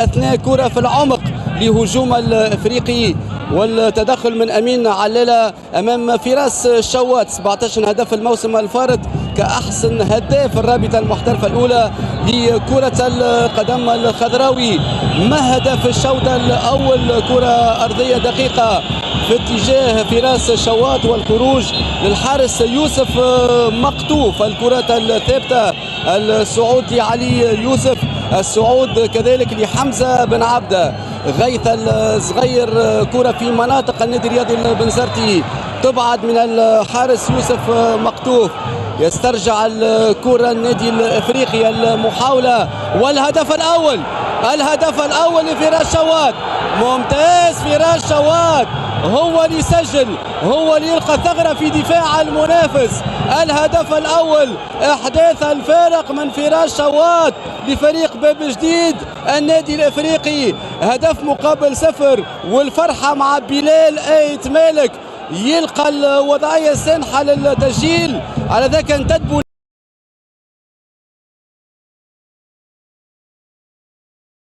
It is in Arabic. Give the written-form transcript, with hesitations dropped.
أثناء كرة في العمق لهجوم الافريقي والتدخل من امين علالة امام فراس شوات. 17 هدف الموسم الفارط كاحسن هداف الرابطه المحترفه الاولى لكره القدم الخضراوي. ما هدف الشوط الاول؟ كره ارضيه دقيقه في اتجاه فراس شوات والخروج للحارس يوسف مقطوف. الكرة الثابتة السعودي علي يوسف، الصعود كذلك لحمزة بن عبده. غيث الصغير، كرة في مناطق النادي الرياضي البنزرتي تبعد من الحارس يوسف مقطوف. يسترجع الكرة النادي الافريقي، المحاولة والهدف الاول. الهدف الاول لفراس شوات، ممتاز. فراس شوات هو اللي يسجل، هو اللي يلقى ثغرة في دفاع المنافس. الهدف الأول، إحداث الفارق من فراس شوات لفريق باب جديد النادي الإفريقي. هدف مقابل 0، والفرحة مع بلال آيت مالك يلقى الوضعية السانحة للتسجيل. على ذاك تدبو